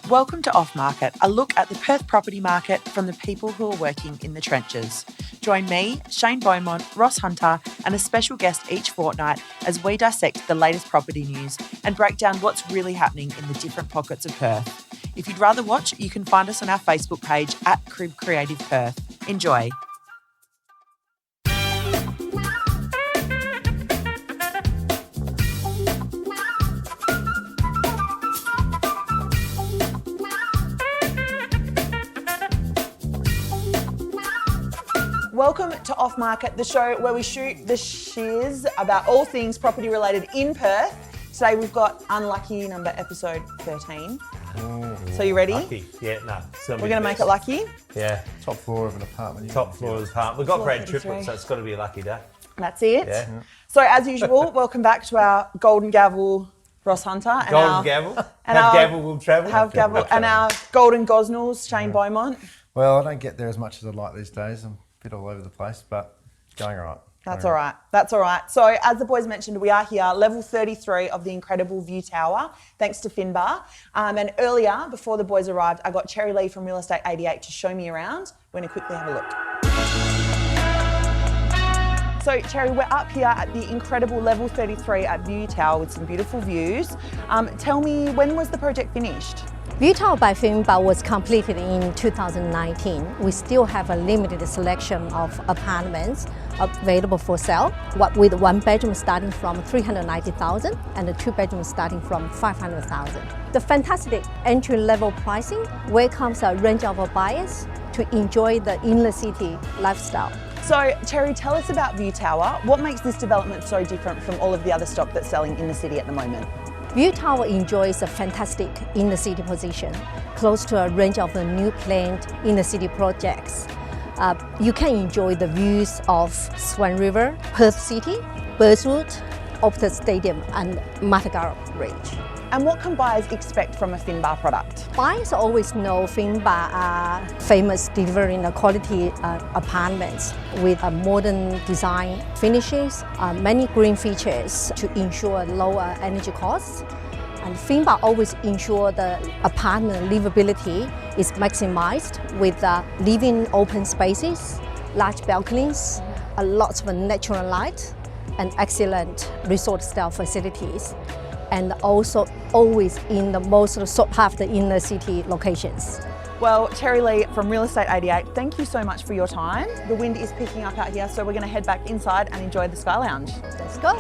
Welcome to Off Market, a look at the Perth property market from the people who are working in the trenches. Join me, Shane Beaumont, Ross Hunter, and a special guest each fortnight as we dissect the latest property news and break down what's really happening in the different pockets of Perth. If you'd rather watch, you can find us on our Facebook page at Crib Creative Perth. Enjoy. Welcome to Off Market, the show where we shoot the shiz about all things property related in Perth. Today we've got unlucky number episode 13. So you ready? Lucky. Yeah, no. We're going to make it lucky. Yeah. Top floor of an apartment. Top floor of the apartment. We've got Brad Triplett, so it's got to be a lucky day. That's it. Yeah. So as usual, welcome back to our Golden Gavel, Ross Hunter. And Golden Gavel. And have our, Gavel will travel. Have Gavel. And our Golden Gosnells, Shane Beaumont. Well, I don't get there as much as I'd like these days. I'm a bit all over the place, but going all right. That's all right. That's all right. So as the boys mentioned, we are here, level 33 of the incredible Vue Tower, thanks to Finbar. And earlier, before the boys arrived, I got Cherry Lee from Real Estate 88 to show me around. We're going to quickly have a look. So Cherry, we're up here at the incredible level 33 at Vue Tower with some beautiful views. Tell me, when was the project finished? Vue Tower by Finbar was completed in 2019. We still have a limited selection of apartments available for sale, with one bedroom starting from 390,000 and a two bedrooms starting from 500,000. The fantastic entry-level pricing welcomes a range of buyers to enjoy the inner city lifestyle. So, Cherry, tell us about Vue Tower. What makes this development so different from all of the other stock that's selling in the city at the moment? Vue Tower enjoys a fantastic inner city position, close to a range of the new planned inner city projects. You can enjoy the views of Swan River, Perth City, Birdswood, Optus Stadium and Matagara Range. And what can buyers expect from a Finbar product? Buyers always know Finbar are famous delivering quality apartments with a modern design finishes, many green features to ensure lower energy costs. And Finbar always ensure the apartment livability is maximized with living open spaces, large balconies, a lot of natural light, and excellent resort-style facilities. And also always in the most sought after inner city locations. Well, Cherry Lee from Real Estate 88, thank you so much for your time. The wind is picking up out here, so we're going to head back inside and enjoy the Sky Lounge. Let's go.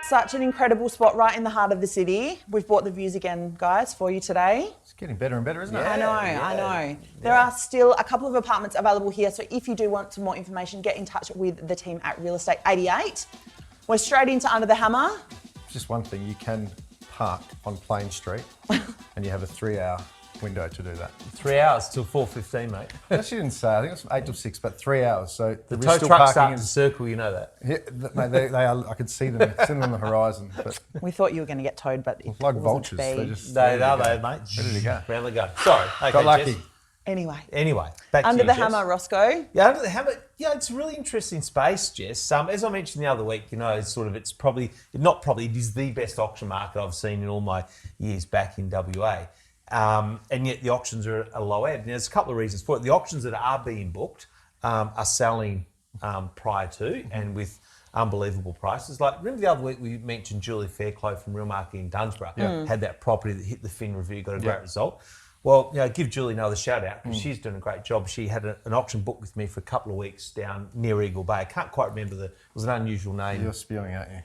Such an incredible spot right in the heart of the city. We've brought the views again, guys, for you today. It's getting better and better, isn't it? I know. There are still a couple of apartments available here, so if you do want some more information, get in touch with the team at Real Estate 88. We're straight into Under the Hammer. Just one thing, you can park on Plain Street and you have a 3-hour window to do that. 3 hours till 4:15, mate. Actually didn't say, I think it's from 8 till 6, but 3 hours. So The tow trucks start to circle, you know that. Yeah, mate, they are, I could see them on the horizon. But We thought you were going to get towed, but it like wasn't vultures, to be. they just... They are, ready mate. to go. Round they go. Sorry. Okay, Got lucky. Jess. Anyway, Back Under to you, the Jess. Hammer, Roscoe. Yeah, Under the Hammer. Yeah, it's a really interesting space, Jess. As I mentioned the other week, you know, it's it is the best auction market I've seen in all my years back in WA. And yet the auctions are a low end. And there's a couple of reasons for it. The auctions that are being booked are selling prior to and with unbelievable prices. Like, remember the other week we mentioned Julie Fairclough from Real Market in Dunsborough had that property that hit the Fin review, got a great result. Well, you know, give Julie another shout out because she's doing a great job. She had an auction booked with me for a couple of weeks down near Eagle Bay. I can't quite remember it was an unusual name. You're spewing, aren't you?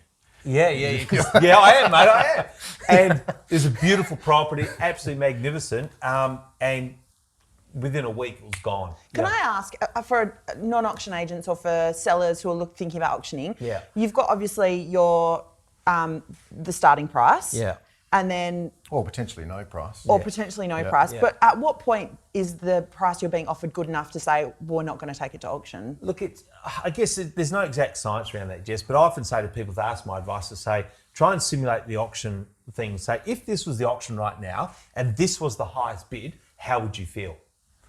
Yeah, I am, mate, I am. And there's a beautiful property, absolutely magnificent, and within a week it was gone. Can I ask, for non-auction agents or for sellers who are thinking about auctioning, you've got obviously your the starting price. Yeah. And then... Or potentially no price. Or potentially no price. Yeah. But at what point is the price you're being offered good enough to say, we're not going to take it to auction? Look, I guess there's no exact science around that, Jess, but I often say to people, if they ask my advice, to say, try and simulate the auction thing. Say, if this was the auction right now and this was the highest bid, how would you feel?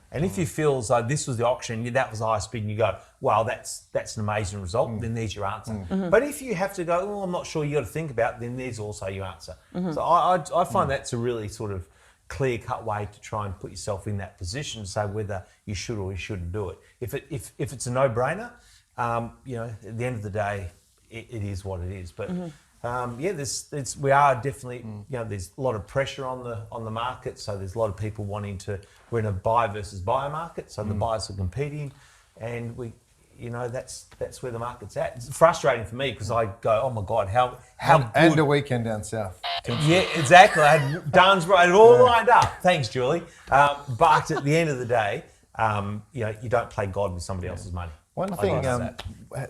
And if you feel as though this was the auction, that was the highest bid, and you go, wow, that's an amazing result, then there's your answer. But if you have to go, oh, I'm not sure, you got to think about it, then there's also your answer. So I find that's a really sort of clear-cut way to try and put yourself in that position to say whether you should or you shouldn't do it. If it's a no-brainer, you know, at the end of the day, it is what it is. But we are definitely, you know, there's a lot of pressure on the market. So there's a lot of people wanting to. We're in a buy versus buyer market, so the buyers are competing, and you know, that's where the market's at. It's frustrating for me because I go, oh my God, how good. And a weekend down south. Yeah, exactly. I had Dunsborough, I had it all lined up. Thanks, Julie. But at the end of the day, you know, you don't play God with somebody else's money. One thing,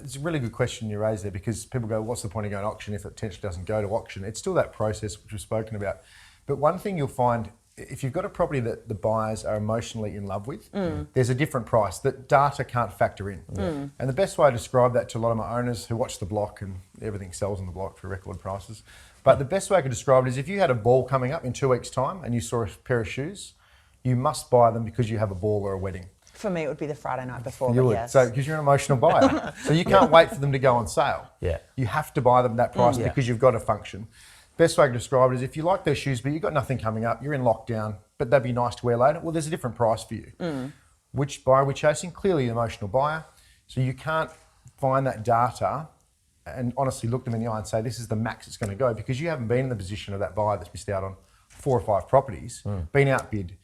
it's a really good question you raised there, because people go, what's the point of going to auction if it potentially doesn't go to auction? It's still that process which we've spoken about. But one thing you'll find, if you've got a property that the buyers are emotionally in love with, there's a different price that data can't factor in. And the best way to describe that to a lot of my owners who watch the block, and everything sells on the block for record prices, but the best way I could describe it is if you had a ball coming up in 2 weeks' time and you saw a pair of shoes, you must buy them because you have a ball or a wedding. For me, it would be the Friday night before. You would, yes. so because you're an emotional buyer, so you can't wait for them to go on sale. Yeah, you have to buy them that price because you've got a function. Best way to describe it is if you like those shoes, but you've got nothing coming up, you're in lockdown, but they'd be nice to wear later. Well, there's a different price for you. Which buyer are we chasing? Clearly, an emotional buyer. So you can't find that data and honestly look them in the eye and say this is the max it's going to go, because you haven't been in the position of that buyer that's missed out on 4 or 5 properties, been outbid.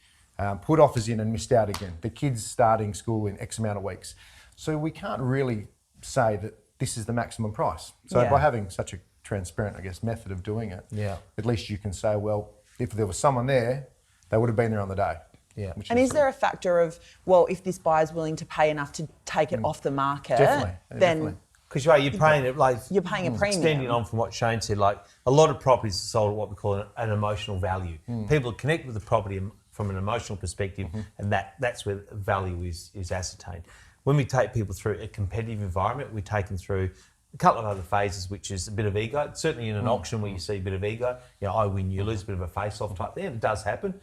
Put offers in and missed out again. The kids starting school in X amount of weeks. So we can't really say that this is the maximum price. So by having such a transparent, I guess, method of doing it, at least you can say, well, if there was someone there, they would have been there on the day. Yeah. And is there a factor of, well, if this buyer's willing to pay enough to take it off the market, then... Because you're paying it, like... You're paying a premium. Extending on from what Shane said, like, a lot of properties are sold at what we call an emotional value. People connect with the property from an emotional perspective, and that's where value is ascertained. When we take people through a competitive environment, we take them through a couple of other phases, which is a bit of ego. Certainly in an auction where you see a bit of ego, you know, I win, you lose, a bit of a face-off type there. It does happen.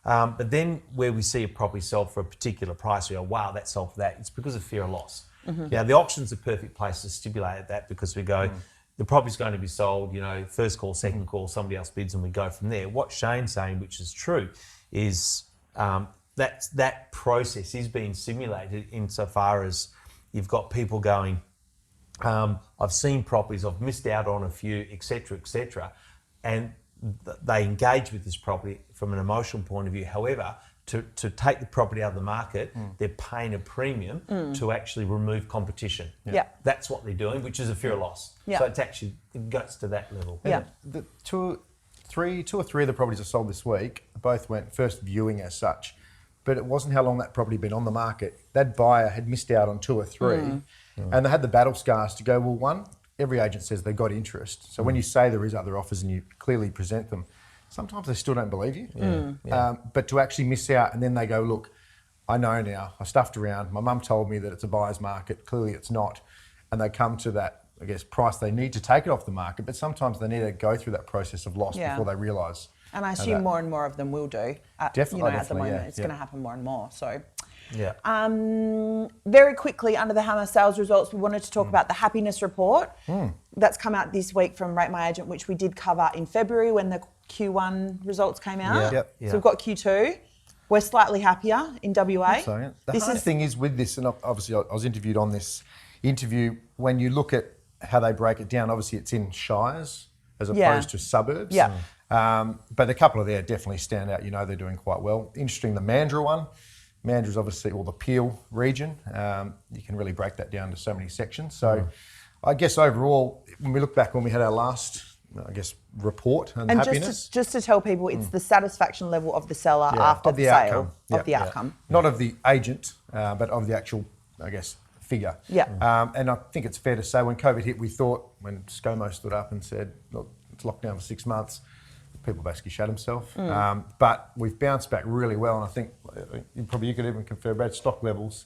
But then where we see a property sell for a particular price, we go, wow, that sold for that. It's because of fear of loss. Now, the auction's a perfect place to stipulate that, because we go, the property's going to be sold, you know, first call, second call, somebody else bids, and we go from there. What Shane's saying, which is true, is that process is being simulated insofar as you've got people going, I've seen properties, I've missed out on a few, etc., and they engage with this property from an emotional point of view. However, to take the property out of the market, they're paying a premium to actually remove competition. That's what they're doing, which is a fear of loss. So it goes to that level. The two or three of the properties I sold this week both went first viewing as such, but it wasn't how long that property had been on the market. That buyer had missed out on 2 or 3, and they had the battle scars to go, well, one, every agent says they've got interest. So when you say there is other offers and you clearly present them, sometimes they still don't believe you. But to actually miss out, and then they go, look, I know now, I stuffed around, my mum told me that it's a buyer's market, clearly it's not. And they come to that, I guess, price they need to take it off the market, but sometimes they need to go through that process of loss before they realise. And I assume more and more of them will do. Definitely, at the moment, it's going to happen more and more. So, Yeah. Very quickly, under the hammer sales results, we wanted to talk about the happiness report that's come out this week from Rate My Agent, which we did cover in February when the Q1 results came out. So we've got Q2. We're slightly happier in WA. The hardest thing is with this, and obviously I was interviewed on this interview, when you look at how they break it down, obviously it's in shires as opposed to suburbs. But a couple of there definitely stand out. You know, they're doing quite well. Interesting, the Mandurah one. Mandurah is obviously all the Peel region. You can really break that down to so many sections. So I guess overall, when we look back when we had our last, I guess, report and happiness. Just to tell people, it's the satisfaction level of the seller after the sale, of the outcome. Not of the agent, but of the actual, I guess, figure. And I think it's fair to say when COVID hit, we thought, when ScoMo stood up and said, look, it's locked down for 6 months, people basically shut themselves. But we've bounced back really well, and I think you could even compare Brad stock levels.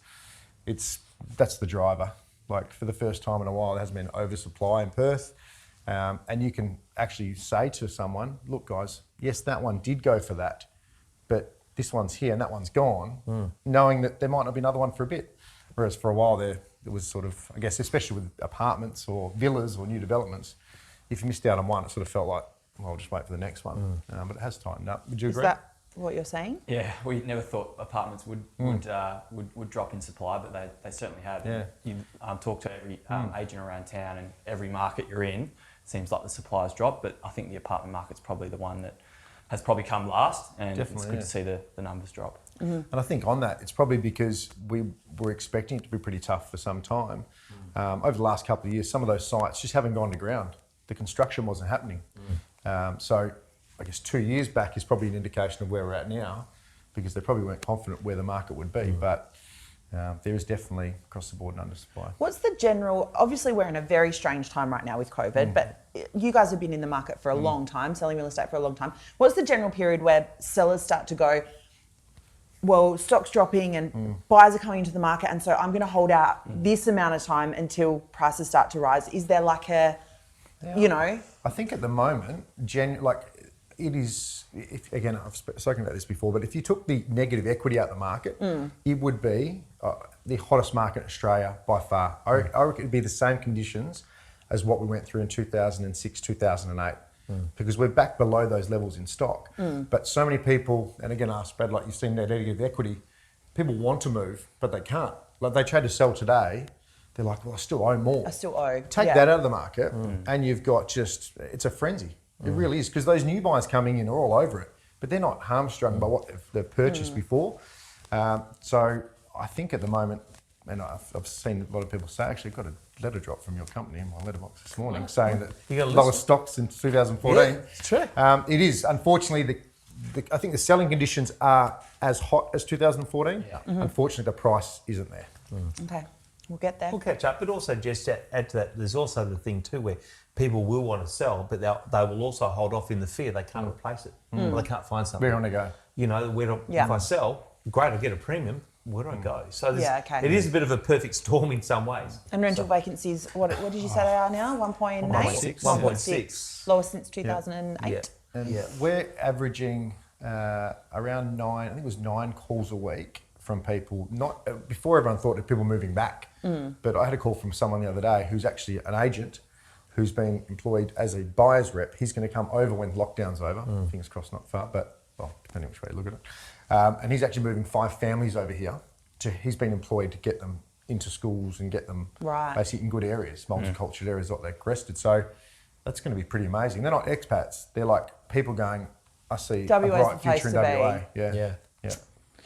That's the driver. Like, for the first time in a while, there hasn't been oversupply in Perth. And you can actually say to someone, look, guys, yes, that one did go for that, but this one's here and that one's gone, knowing that there might not be another one for a bit. Whereas for a while there was sort of, I guess, especially with apartments or villas or new developments, if you missed out on one, it sort of felt like, well, I'll just wait for the next one. But it has tightened up. Would you agree? Is that what you're saying? Yeah, we never thought apartments would drop in supply, but they certainly have. Yeah. You talk to every agent around town, and every market you're in, it seems like the supply's dropped, but I think the apartment market's probably the one that has probably come last, and Definitely, it's good to see the numbers drop. And I think on that, it's probably because we were expecting it to be pretty tough for some time. Over the last couple of years, some of those sites just haven't gone to ground. The construction wasn't happening. So I guess 2 years back is probably an indication of where we're at now, because they probably weren't confident where the market would be. But there is definitely across the board an undersupply. What's the general, obviously we're in a very strange time right now with COVID, but you guys have been in the market for a long time, selling real estate for a long time. What's the general period where sellers start to go, well, stock's dropping and buyers are coming into the market, and so I'm going to hold out this amount of time until prices start to rise? Is there like a, you know? I think at the moment, it is, again, I've spoken about this before, but if you took the negative equity out of the market, it would be the hottest market in Australia by far. I reckon it'd be the same conditions as what we went through in 2006, 2008. Because we're back below those levels in stock. But so many people, and again, ask Brad, like you've seen that negative equity, people want to move, but they can't. Like they try to sell today, they're like, well, I still owe more. I still owe. Take that out of the market and you've got just, it's a frenzy. It really is, because those new buyers coming in are all over it, but they're not hamstrung by what they've purchased before. So I think at the moment, and I've seen a lot of people say, actually got a letter drop from your company in my letterbox this morning saying that You got a lowest list? stocks since 2014. Yeah, it's true. It is. Unfortunately, I think the selling conditions are as hot as 2014. Unfortunately, the price isn't there. Okay, we'll get there. We'll catch up, but also just to add to that, there's also the thing too where people will want to sell, but they will also hold off in the fear they can't replace it, or they can't find something. Where do I go? You know, if I sell, great, I get a premium. Where do I go? So it is a bit of a perfect storm in some ways. And rental vacancies, what did you say they are now? 1.8? 1.6. 1.6. Lowest since 2008. And we're averaging around 9, I think it was 9 calls a week from people, not before everyone thought that people were moving back. But I had a call from someone the other day who's actually an agent who's been employed as a buyer's rep. He's going to come over when lockdown's over. Fingers crossed, not far, but well, depending which way you look at it. And he's actually moving 5 families over here. He's been employed to get them into schools and get them basically in good areas, multicultural areas like they're crested. So that's going to be pretty amazing. They're not expats. They're like people going, I see a bright future in WA. Yeah.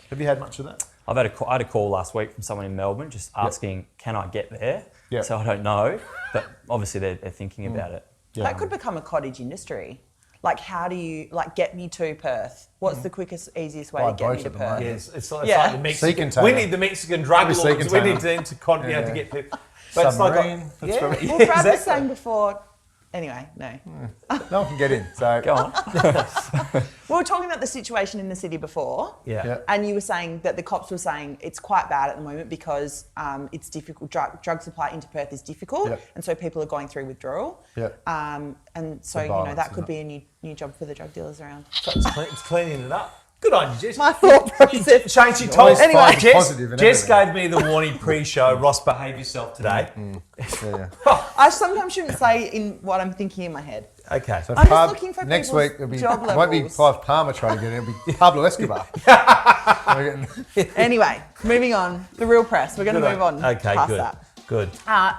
Have you had much of that? I had a call last week from someone in Melbourne just asking, can I get there? Yep. So I don't know, but obviously they're thinking about it. That could become a cottage industry. Like, how do you get me to Perth? What's the quickest, easiest way to get me to Perth? Yes, it's like the Mexican. Sea We need the Mexican drug lords. We need them to be able to get people. But Submarine. it's like, Well, Brad was saying before. Anyway, no. No one can get in. So Go on. We were talking about the situation in the city before. Yeah. And you were saying that the cops were saying it's quite bad at the moment because it's difficult. Drug supply into Perth is difficult, and so people are going through withdrawal. And so that could be a new job for the drug dealers around. So it's cleaning it up. Good on you, Jess. My thought process. Shane, she told Anyway. Jess gave me the warning pre-show. Ross, behave yourself today. I sometimes shouldn't say in what I'm thinking in my head. Okay. So I'm just looking for next people's week it'll be, job it won't be levels. Clive Palmer trying to get in, it'll be Pablo Escobar. Anyway, moving on. The real press. We're going to move on Okay, past good. that. Good.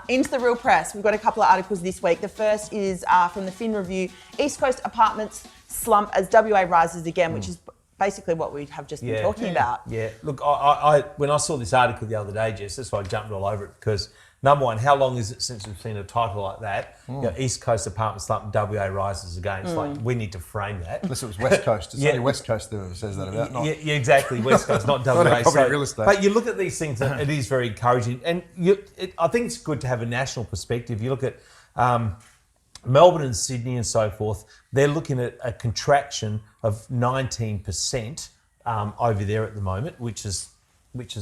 Into the real press. We've got a couple of articles this week. The first is from the Fin Review. East Coast apartments slump as WA rises again, which is basically what we have just been talking about. Yeah. Look, I when I saw this article the other day, Jess, that's why I jumped all over it because number one, how long is it since we've seen a title like that? You know, East Coast apartments slump, WA rises again. It's like we need to frame that. Unless it was West Coast. It's only West Coast that says that about. Not, Yeah, exactly. West Coast, not WA. Not property real estate. But you look at these things, and it is very encouraging. And I think it's good to have a national perspective. You look at Melbourne and Sydney and so forth, they're looking at a contraction of 19% over there at the moment, which is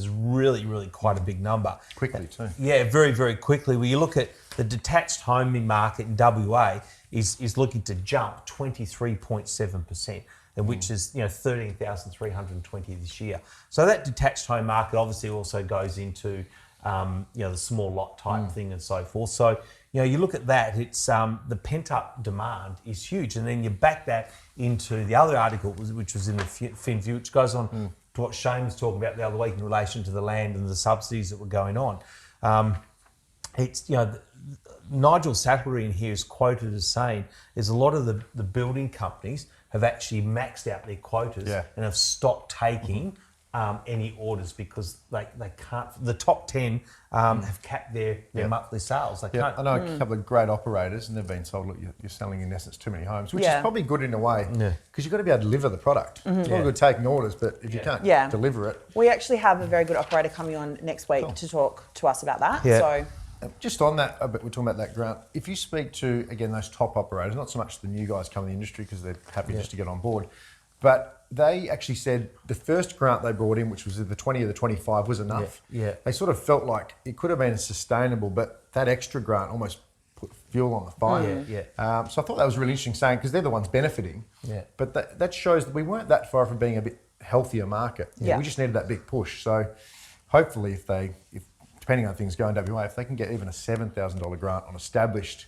really, really quite a big number. quickly too. Yeah, very, very quickly. When you look at the detached home market in WA is looking to jump 23.7%. and which is 13,320 this year. So that detached home market obviously also goes into the small lot type thing and so forth. So you look at that, it's the pent up demand is huge, and then you back that into the other article which was in the Finview, which goes on to what Shane was talking about the other week in relation to the land and the subsidies that were going on. It's Nigel Sattlery in here is quoted as saying there's a lot of the building companies have actually maxed out their quotas and have stopped taking any orders because they can't. The top 10 have capped their monthly sales. They can't. I know a couple of great operators, and they've been told, look, you're selling in essence too many homes, which is probably good in a way because you've got to be able to deliver the product. It's all good taking orders, but if you can't deliver it. We actually have a very good operator coming on next week to talk to us about that. Yeah. So. Just on that, we're talking about that grant. If you speak to, again, those top operators, not so much the new guys coming in the industry because they're happy just to get on board, but they actually said the first grant they brought in, which was the 20 or the 25, was enough. Yeah. They sort of felt like it could have been sustainable, but that extra grant almost put fuel on the fire. So I thought that was really interesting saying, because they're the ones benefiting. Yeah. But that shows that we weren't that far from being a bit healthier market. Yeah. We just needed that big push. So hopefully if depending on things going WA, if they can get even a $7,000 grant on established,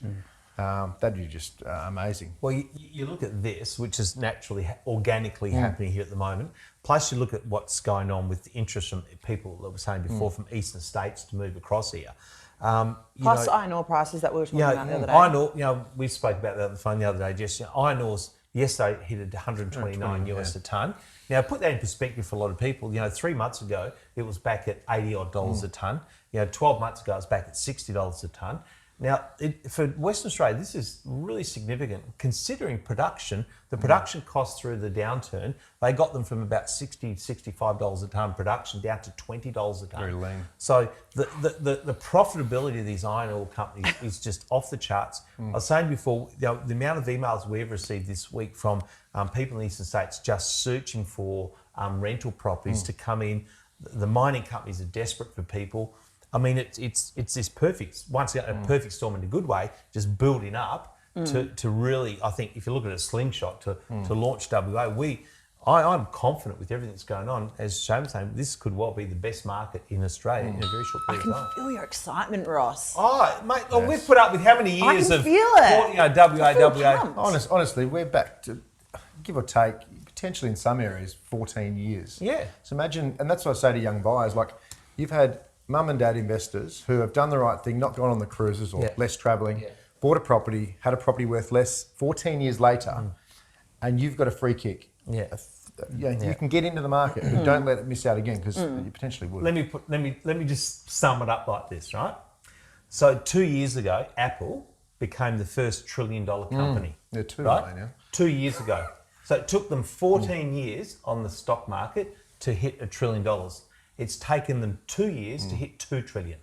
that'd be just amazing. Well, you look at this, which is naturally, organically happening here at the moment. Plus, you look at what's going on with the interest from people that were saying before from eastern states to move across here. Plus iron ore prices that we were talking about the other day. Iron ore, we spoke about that on the phone the other day, Jess. Iron ore's yesterday hit at 129 US a tonne. Now, put that in perspective for a lot of people. 3 months ago, it was back at $80 odd a tonne. 12 months ago, it was back at $60 a tonne. Now, for Western Australia, this is really significant. Considering production, the production costs through the downturn, they got them from about $60, $65 a tonne production down to $20 a tonne. Very lean. So the profitability of these iron ore companies is just off the charts. I was saying before, the amount of emails we've received this week from people in the eastern states just searching for rental properties to come in. The mining companies are desperate for people. I mean, it's this perfect, once again, a perfect storm in a good way, just building up to really, I think, if you look at a slingshot to launch WA, I'm confident with everything that's going on. As Shane was saying, this could well be the best market in Australia in a very short period of time. I can feel your excitement, Ross. Oh, mate, we've put up with how many years of feel it. WA. Honestly, we're back to, give or take, potentially in some areas, 14 years. Yeah. So imagine, and that's what I say to young buyers, like you've had mum and dad investors who have done the right thing, not gone on the cruises or less travelling, bought a property, had a property worth less 14 years later, and you've got a free kick. Yeah. You can get into the market, but don't let it miss out again because you potentially would. Let me just sum it up like this, right? So 2 years ago, Apple became the first $1 trillion company. They're two, right? aren't they now? 2 years ago. So it took them 14 years on the stock market to hit $1 trillion. It's taken them 2 years to hit $2 trillion,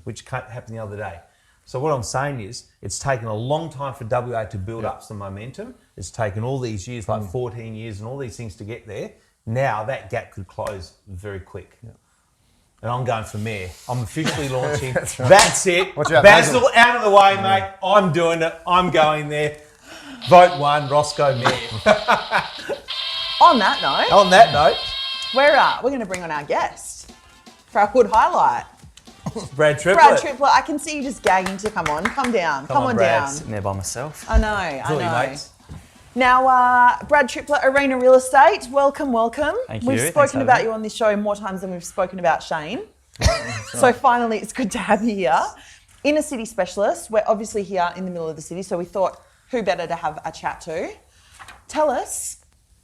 which happened the other day. So what I'm saying is it's taken a long time for WA to build up some momentum. It's taken all these years, like 14 years and all these things to get there. Now that gap could close very quick. Yeah. And I'm going for mayor. I'm officially launching. That's it. Watch out, Basil, out of the way, mate. I'm doing it. I'm going there. Vote 1, Roscoe mayor. On that note, we're going to bring on our guest for our good highlight. Brad Triplett. Brad Triplett, I can see you just gagging to come on. Come down. Come on Brad. down. Sitting there by myself. I know. Mates. Now, Brad Triplett, Arena Real Estate, welcome. Thank you. We've Thanks spoken for about having you on this show more times than we've spoken about Shane. So finally, it's good to have you here. Inner city specialist. We're obviously here in the middle of the city, so we thought, who better to have a chat to? Tell us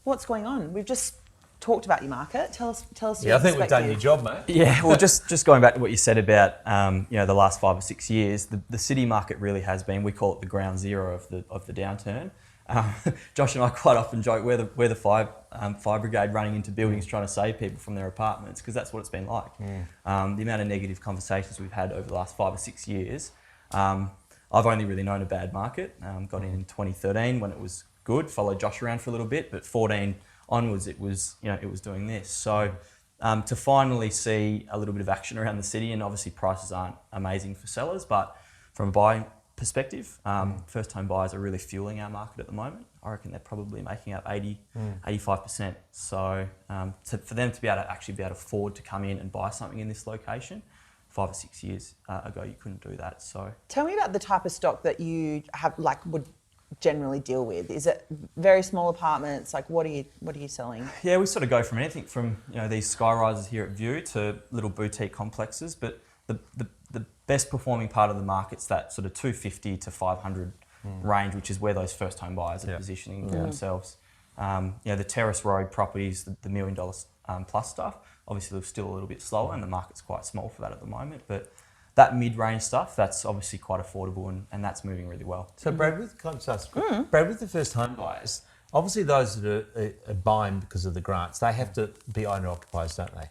what's going on. We've just talked about your market. Tell us. Yeah, I think we've done your job, mate. Yeah, well, just going back to what you said about the last 5 or 6 years, the city market really has been. We call it the ground zero of the downturn. Josh and I quite often joke we're the fire brigade running into buildings trying to save people from their apartments because that's what it's been like. The amount of negative conversations we've had over the last 5 or 6 years. I've only really known a bad market. Got in 2013 when it was good. Followed Josh around for a little bit, but 14 onwards it was doing this. So to finally see a little bit of action around the city, and obviously prices aren't amazing for sellers, but from a buying perspective, first home buyers are really fueling our market at the moment. I reckon they're probably making up 85%. So for them to be able to afford to come in and buy something in this location, 5 or 6 years ago you couldn't do that. So tell me about the type of stock that you have, would generally deal with. Is it very small apartments? What are you selling? Yeah, we sort of go from anything from these sky rises here at Vue to little boutique complexes, but the best performing part of the market's that sort of 250 to 500 range, which is where those first home buyers are positioning themselves. The terrace road properties, the $1 million plus stuff, obviously they're still a little bit slower and the market's quite small for that at the moment, but that mid-range stuff, that's obviously quite affordable and that's moving really well. So Brad, with the first home buyers, obviously those that are buying because of the grants, they have to be owner-occupiers, don't they?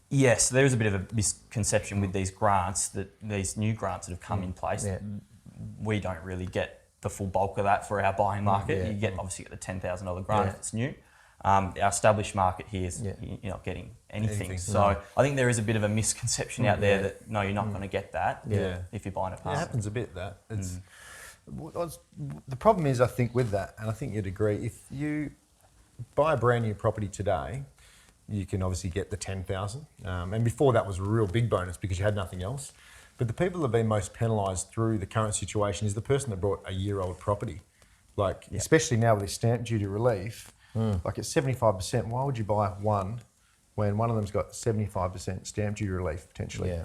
Yes, there is a bit of a misconception with these grants, that these new grants that have come in place. Yeah. We don't really get the full bulk of that for our buying market. You get obviously get the $10,000 grant if it's new. Our established market here is you're not getting anything. So I think there is a bit of a misconception out there that no, you're not going to get that if you're buying an apartment. It happens a bit, that. It's, the problem is, I think, with that, and I think you'd agree, if you buy a brand new property today, you can obviously get the 10,000, and before that was a real big bonus because you had nothing else. But the people that have been most penalised through the current situation is the person that bought a year-old property. Especially now with this stamp duty relief, at 75%, why would you buy one when one of them's got 75% stamp duty relief potentially?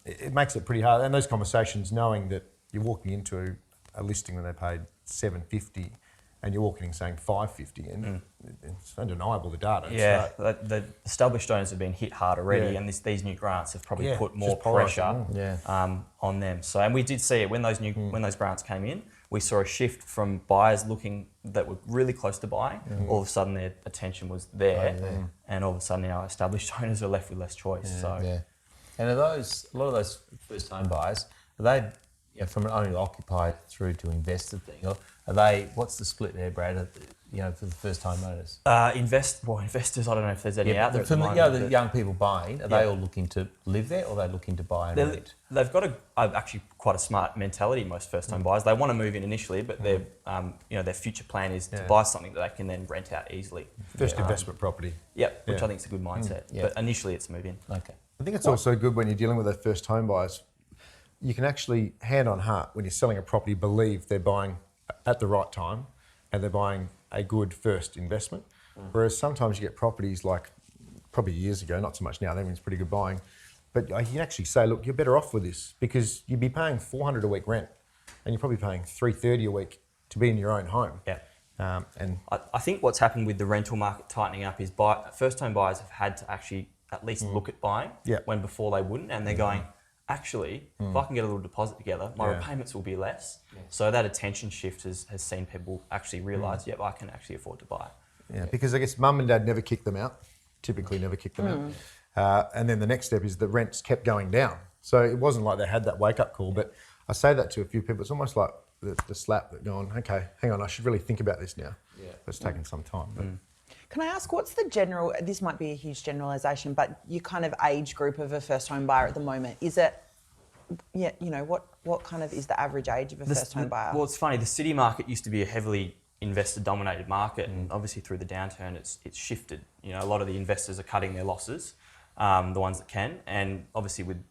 It makes it pretty hard. And those conversations, knowing that you're walking into a listing when they paid $750 and you're walking in saying $550, and it's undeniable, the data. Yeah, the established owners have been hit hard already, and these new grants have probably put more pressure on them. So, and we did see it when those grants came in. We saw a shift from buyers looking that were really close to buying. All of a sudden, their attention was there, and all of a sudden, our established owners are left with less choice. And are a lot of those first home buyers, are they from an owner occupied through to investor thing, or are they? What's the split there, Brad? For the first time owners. Investors. I don't know if there's any out there. At the moment, the young people buying, are they all looking to live there, or are they looking to buy and rent? They've got actually quite a smart mentality. Most first home buyers, they want to move in initially, but their future plan is to buy something that they can then rent out easily. First investment property. Which I think is a good mindset. But initially, it's move in. Okay. I think it's also good when you're dealing with those first home buyers. You can actually, hand on heart, when you're selling a property, believe they're buying at the right time and they're buying a good first investment. Whereas sometimes you get properties probably years ago, not so much now, that means pretty good buying, but you can actually say, look, you're better off with this because you'd be paying $400 a week rent and you're probably paying $330 a week to be in your own home. And I think what's happened with the rental market tightening up is first home buyers have had to actually at least look at buying when before they wouldn't, and they're going, actually, if I can get a little deposit together, my repayments will be less. So that attention shift has seen people actually realise, I can actually afford to buy. Because I guess mum and dad never kicked them out, typically never kicked them out. And then the next step is the rents kept going down. So it wasn't like they had that wake-up call, but I say that to a few people, it's almost like the slap that going, okay, hang on, I should really think about this now. It's taken some time. But. Can I ask, what's the general, this might be a huge generalisation, but your kind of age group of a first home buyer at the moment? Is it, what kind of is the average age of a first home buyer? Well, it's funny, the city market used to be a heavily investor dominated market, and obviously through the downturn it's shifted. A lot of the investors are cutting their losses, the ones that can, and obviously with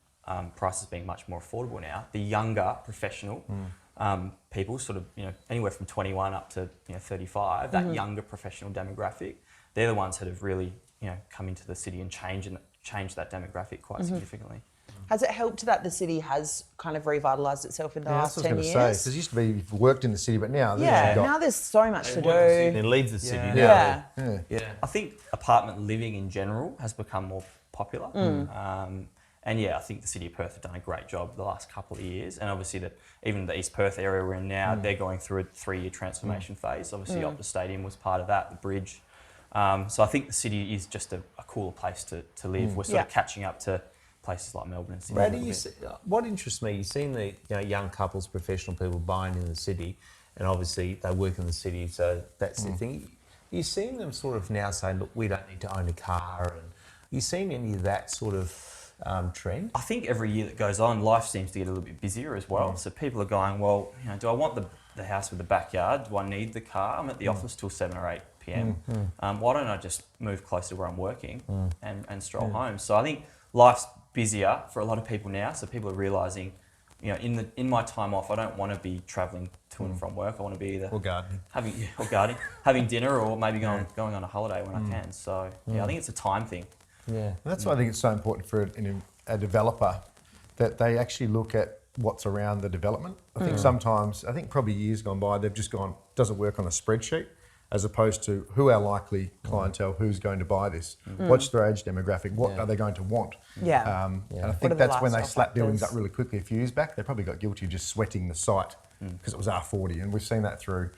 prices being much more affordable now, the younger professional people, sort of anywhere from 21 up to 35, that younger professional demographic, they're the ones that have really come into the city and changed that demographic quite significantly. Has it helped that the city has kind of revitalised itself in the last 10 years? Because it used to be you've worked in the city, but now now there's so much to do. And leave the city. I think apartment living in general has become more popular. And I think the City of Perth have done a great job the last couple of years. And obviously even the East Perth area we're in now, they're going through a 3-year transformation phase. Obviously Optus Stadium was part of that, the bridge. So I think the city is just a cooler place to live. We're sort of catching up to places like Melbourne and Sydney. Brad, what interests me, you've seen the young couples, professional people buying in the city, and obviously they work in the city, so that's the thing. You've seen them sort of now say, look, we don't need to own a car, and you've seen any of that sort of trend? I think every year that goes on, life seems to get a little bit busier as well. So people are going, well, do I want the house with the backyard? Do I need the car? I'm at the office till 7 or 8 p.m. Why don't I just move closer to where I'm working and stroll home? So I think life's busier for a lot of people now. So people are realising, in my time off, I don't want to be travelling to and from work. I want to be either having dinner, or maybe going on a holiday when I can. So I think it's a time thing. Yeah, and that's why I think it's so important for a developer that they actually look at what's around the development. I think sometimes, probably years gone by, they've just gone, does it work on a spreadsheet? As opposed to who our likely clientele, who's going to buy this, what's their age demographic, what are they going to want? And I think that's when they slap buildings up really quickly. A few years back, they probably got guilty of just sweating the site because it was R40, and we've seen that through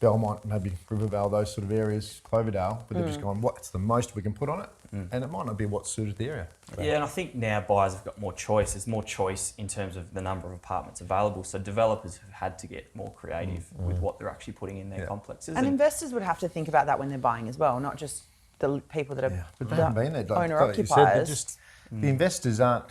Belmont, maybe Rivervale, those sort of areas, Cloverdale, but they've just gone, what's the most we can put on it? And it might not be what suited the area. Yeah, and I think now buyers have got more choice. There's more choice in terms of the number of apartments available. So developers have had to get more creative with what they're actually putting in their complexes. And investors would have to think about that when they're buying as well, not just the people that are but they haven't been there. owner Like you said, occupiers. the investors aren't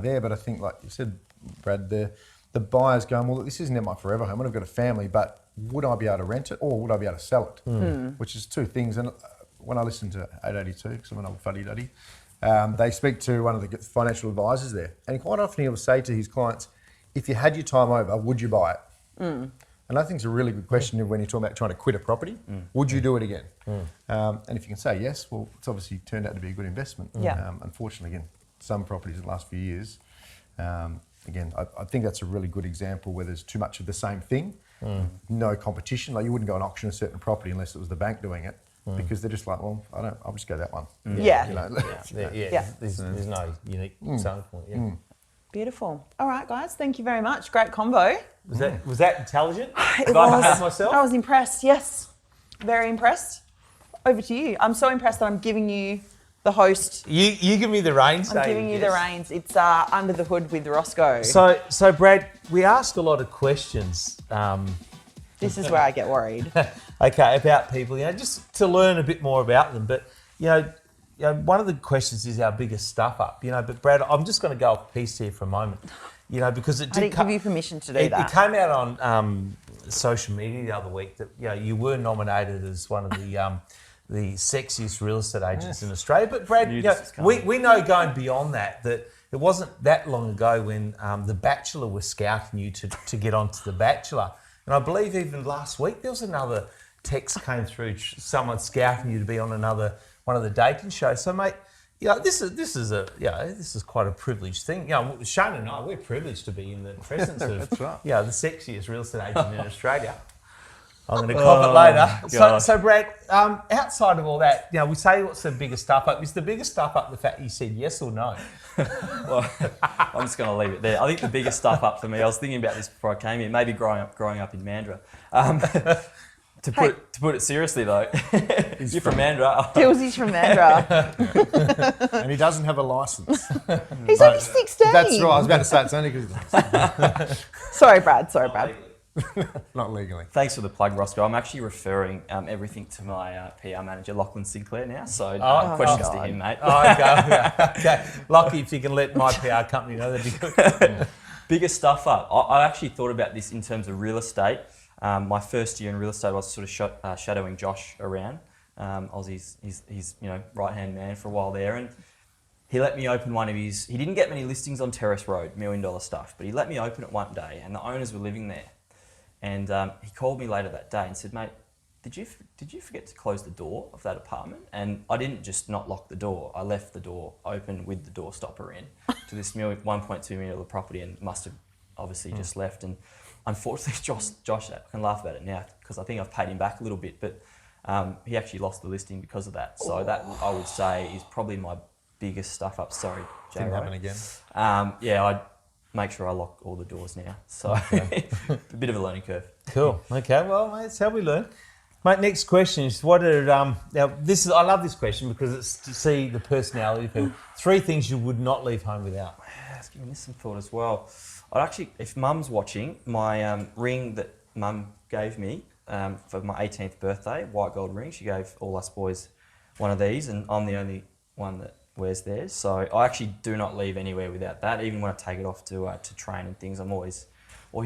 there, but I think, like you said, Brad, the buyer's going, well, this isn't my forever home. I've got a family, but would I be able to rent it, or would I be able to sell it? Which is two things. And when I listen to 882, because I'm an old fuddy-duddy, they speak to one of the financial advisors there. And quite often he'll say to his clients, if you had your time over, would you buy it? And I think it's a really good question when you're talking about trying to quit a property. Would you do it again? And if you can say yes, well, it's obviously turned out to be a good investment. Unfortunately, again, some properties in the last few years, again, I think that's a really good example where there's too much of the same thing, no competition. Like, you wouldn't go and auction a certain property unless it was the bank doing it. Because they're just like, well, I'll just go that one. There's no unique selling point. Beautiful. All right, guys, thank you very much. Great combo. Was that intelligent? It was. I was impressed. Yes, very impressed. Over to you. I'm so impressed that I'm giving you the host. You give me the reins. I'm giving you the reins. It's Under the Hood with Roscoe. So Brad, we asked a lot of questions. This is where I get worried. Okay, about people, just to learn a bit more about them. But one of the questions is our biggest stuff up. But Brad, I'm just going to go off piece here for a moment. Because it did. I didn't give you permission to do that. It came out on social media the other week that you were nominated as one of the sexiest real estate agents in Australia. But Brad, we know going beyond that it wasn't that long ago when The Bachelor was scouting you to get onto The Bachelor. And I believe even last week there was another text came through, someone scouting you to be on one of the dating shows. So, mate, this is quite a privileged thing. Shane and I, we're privileged to be in the presence of the sexiest real estate agent in Australia. I'm going to comment later. So, Brad, outside of all that, we say what's the biggest stuff up. Is the biggest stuff up the fact you said yes or no? Well, I'm just going to leave it there. I think the biggest stuff up for me, I was thinking about this before I came here, maybe growing up in Mandurah. To put it seriously though, you're from Mandurah. Tilsy's from Mandurah. And he doesn't have a licence. He's only 16. That's right, I was about to say it's only because... Sorry, Brad. Not legally. Thanks for the plug, Roscoe. I'm actually referring everything to my PR manager, Lachlan Sinclair now. So questions to him, mate. Okay. Lucky if you can let my PR company know, that'd be good. Biggest stuff up. I actually thought about this in terms of real estate. My first year in real estate, I was sort of shadowing Josh around. I was his right-hand man for a while there, and he let me open one of his... He didn't get many listings on Terrace Road, $1 million stuff, but he let me open it one day, and the owners were living there. And he called me later that day and said, mate, did you forget to close the door of that apartment? And I didn't just not lock the door. I left the door open with the door stopper in to this $1.2 million property, and must have obviously just left. And unfortunately, Josh, I can laugh about it now because I think I've paid him back a little bit, but he actually lost the listing because of that. So that, I would say, is probably my biggest stuff up. Sorry, Jay. Didn't happen again. I make sure I lock all the doors now. So a bit of a learning curve. Cool. Okay. Well, mate, that's how we learn. Mate, next question is what are I love this question because it's to see the personality of people. 3 things you would not leave home without. It's giving this some thought as well. I'd actually, if Mum's watching, my ring that Mum gave me for my 18th birthday, white gold ring. She gave all us boys one of these, and I'm the only one that wears theirs. So I actually do not leave anywhere without that. Even when I take it off to train and things, I'm always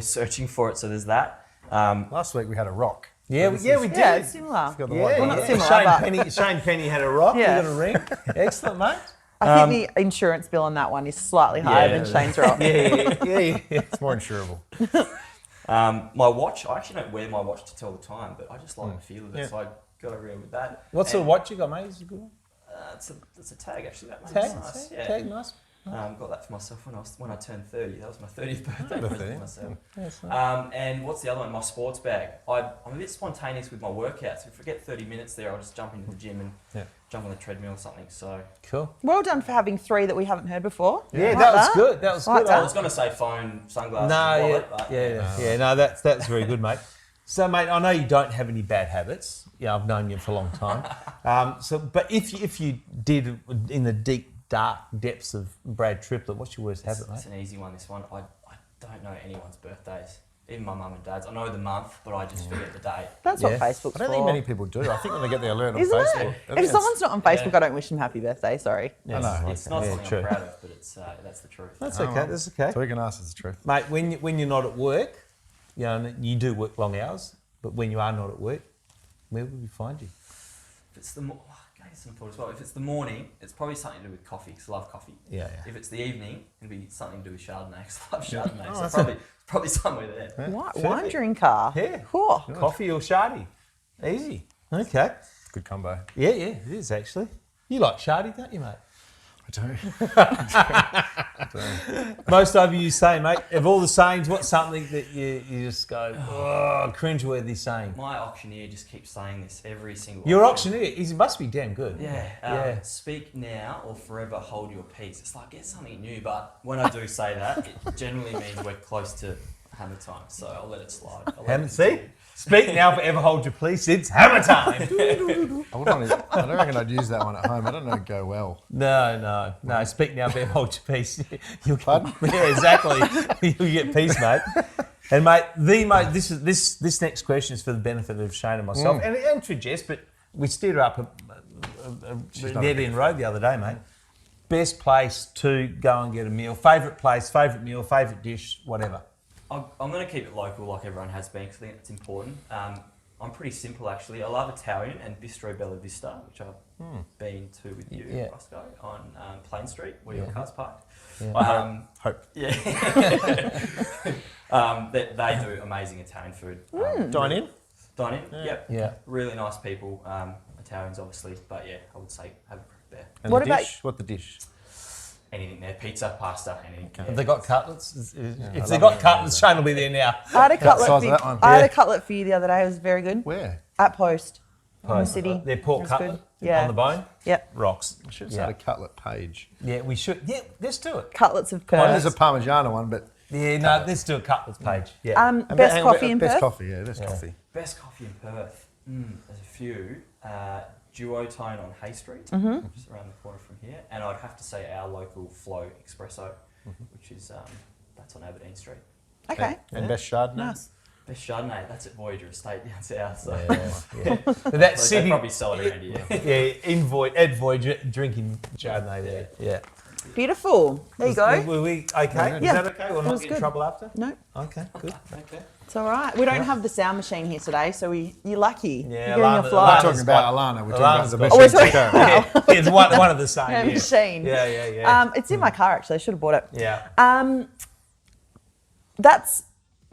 searching for it. So there's that. Last week we had a rock. Yeah, we did. Yeah, it's similar. Got the Yeah, white Well, not one. similar, Shane Penny had a rock. Yeah. You got a ring. Excellent, mate. I think the insurance bill on that one is slightly higher than Shane's rock. Yeah. It's more insurable. My watch, I actually don't wear my watch to tell the time, but I just like the feel of it, so I got over here with that. What sort of watch you got, mate? Is it a good one? It's a tag actually. That Tag? nice. Yeah. Tag, nice. Got that for myself when I turned 30. That was my 30th birthday present for myself. Yes, nice. And what's the other one? My sports bag. I'm a bit spontaneous with my workouts. If I get 30 minutes there, I'll just jump into the gym and jump on the treadmill or something. So Cool. Well done for having 3 that we haven't heard before. Yeah, Like that was good. That was Like good. that. I was going to say phone, sunglasses, No, and yeah, wallet, but no, that's very good, mate. So, mate, I know you don't have any bad habits. Yeah, I've known you for a long time. But if you did in the deep, dark depths of Brad Triplett, what's your worst habit, mate? It's an easy one. This one, I don't know anyone's birthdays. Even my mum and dad's. I know the month, but I just forget the date. That's Yeah. what Facebook's I don't think for. many people do. I think when they get the alert on Isn't Facebook. it? If someone's not on Facebook, I don't wish them happy birthday. Sorry. I know. It's not Yeah, something true. I'm proud of, but that's the truth. That's okay. That's okay. So we can ask us the truth. Mate, when you're not at work, you know, and you do work long hours, but when you are not at work, where will we find you? If it's I guess important as well. If it's the morning, it's probably something to do with coffee, because I love coffee. Yeah. If it's the evening, it'll be something to do with Chardonnay, because I love Chardonnay. Oh, So probably somewhere there. Wine drinker. Yeah. Cool. Coffee or shardy? Easy. Okay. Good combo. Yeah, it is actually. You like shardy, don't you, mate? I do. Most of you say, mate, of all the sayings, what's something that you just go, oh, cringeworthy saying? My auctioneer just keeps saying this every single. Your auctioneer, he must be damn good. Yeah. Speak now or forever hold your peace. It's like, get something new, but when I do say that, it generally means we're close to hammer time, so I'll let it slide. See? Speak now, forever hold your peace. It's hammer time. I don't reckon I'd use that one at home. I don't know it'd go well. No. Speak now, forever hold your peace. You'll Pardon? Yeah, exactly. You'll get peace, mate. And mate, this next question is for the benefit of Shane and myself, and for Jess, but we steered her up a dead end road the other day, mate. Best place to go and get a meal, favourite place, favourite meal, favourite dish, whatever. I'm going to keep it local like everyone has been, because I think it's important. I'm pretty simple actually. I love Italian and Bistro Bella Vista, which I've been to with you, Yeah. Roscoe, on Plain Street, where your car's parked. Yeah. Hope. Yeah. They do amazing Italian food. Dine in? Dine in, yep. Yeah. Really nice people. Italians, obviously, but yeah, I would say have a break there. And What the about- dish? What the dish? Anything there, pizza, pasta, anything. Yeah. Have they got cutlets? If they've got cutlets, Shane will be there now. I had a cutlet. size For of that one. I had Yeah. a cutlet for you the other day. It was very good. Where? At Post. In the city. Their pork It was cutlet good. Yeah. on the bone. Yep. Rocks. I should have Yeah. started a cutlet page. Yeah, we should. Yeah, let's do it. Cutlets of Oh, there's Perth. a Parmigiano one, but Yeah, no, let's do a cutlets page. Yeah. Best hang on, coffee in best Perth. coffee, yeah, best coffee. Best coffee in Perth. There's a few. Duotone on Hay Street, just around the corner from here. And I'd have to say our local Flow Espresso, which is that's on Aberdeen Street. Okay. And best Chardonnay. Nice. Best Chardonnay, that's at Voyager Estate down south. So Yeah. But that they city, probably sell it around here. yeah, Ed Voyager drinking Chardonnay there. Yeah. Beautiful. There you go. Were we okay? Yeah. Is that okay? We'll That not was get in good. trouble after? No, Okay, good. Okay. it's all right. We don't have the sound machine here today, so you're lucky. Yeah, you're getting a Alana- We're fly. talking about Alana. We're talking about the best Oh, we're sheets talking- to go. Wow. Yeah, it's one of the same. Yeah, Yeah, machine. yeah. It's in my car actually. I should have bought it. Yeah. That's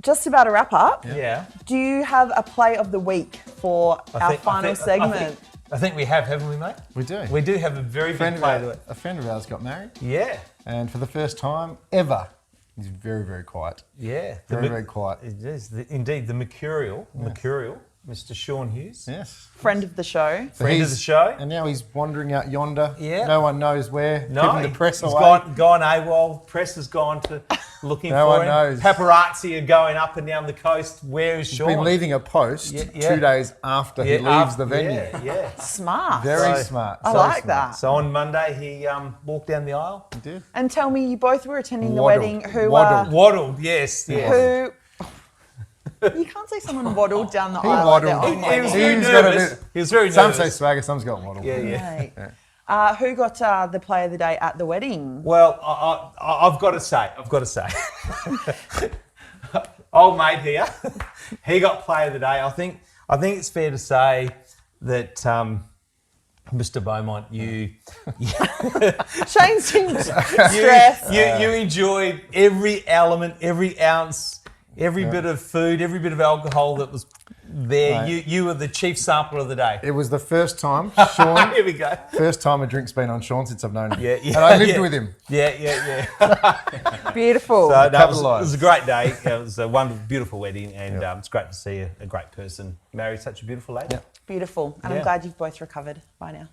just about a wrap up. Yeah. Do you have a play of the week for our I final think- segment? I think we have, haven't we, mate? We do. We do have a very A friend big of play to ours, it. a friend of ours got married, Yeah. and for the first time ever, he's very, very quiet. Yeah. Very, very quiet. It is. Indeed, the mercurial, Mr. Sean Hughes. Yes. Friend of the show. So Friend of the show. And now he's wandering out yonder. Yeah. No one knows where. No, Keeping the press he's away. gone AWOL. Press has gone to looking No for one him. knows. Paparazzi are going up and down the coast. Where is He's Sean? been leaving a post Yeah. 2 days after he leaves the venue. Yeah. Smart. Very So- smart. I so like smart. that. So on Monday, he walked down the aisle. He did. And tell me, you both were attending the Waddled. wedding. Who? Waddled. Waddled, yes. Who? You can't say someone waddled down the He aisle. waddled. Like that. Oh my He was God. very He's got a nervous. bit- He was very Some nervous. say swagger, some's got waddle. Yeah. Right. Who got the player of the day at the wedding? Well, I've got to say, old mate here, he got player of the day. I think it's fair to say that Mr. Beaumont, you Shane seemed stressed. you enjoyed every element, every ounce, every bit of food, every bit of alcohol that was there. Mate. You were the chief sampler of the day. It was the first time, Sean. Here we go. First time a drink's been on Sean since I've known him. Yeah, And I lived with him. Yeah. Beautiful. So no, it was Capitalised. a great day. It was a wonderful, beautiful wedding, and it's great to see a great person marry such a beautiful lady. Beautiful. And I'm Yeah. glad you've both recovered by now.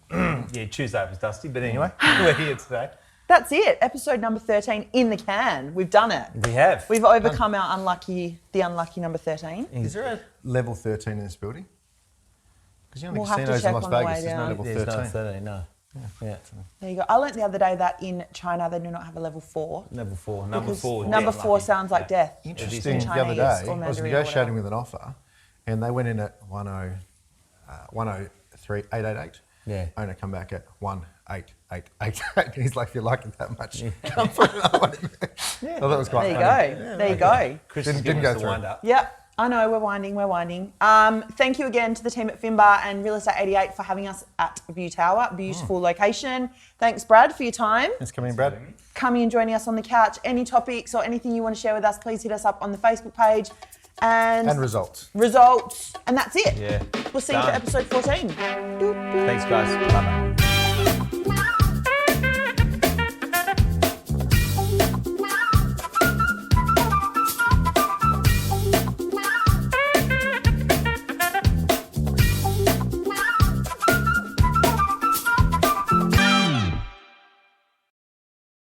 Yeah, Tuesday was dusty, but anyway, we're here today. That's it. Episode number 13 in the can. We've done it. We have. We've overcome our the unlucky number 13. Is there a level 13 in this building? Because you know the We'll have to casinos in check Las on the way Vegas, there's no down. level There's 13. no 13, no. Yeah. There you go. I learnt the other day that in China they do not have a level 4. Number four. Number Because four. Number dead 4 lucky. sounds like death. Interesting. in The other Chinese day, or I was Mandarin or negotiating whatever. with an offer, and they went in at 103,888. Yeah. Owner come back at 18888. He's like, if you like it that much, come for another one. Yeah. So that was quite There you funny. go. There you go. Chris Didn't is giving go us the through. wind up. Yep. I know, we're winding. Thank you again to the team at Finbar and Real Estate 88 for having us at Vue Tower. Beautiful location. Thanks, Brad, for your time. Thanks for coming in, Brad. Coming and joining us on the couch. Any topics or anything you want to share with us, please hit us up on the Facebook page. And results. Results. And that's it. Yeah. We'll see you for Done. episode 14. Thanks, guys. Bye-bye.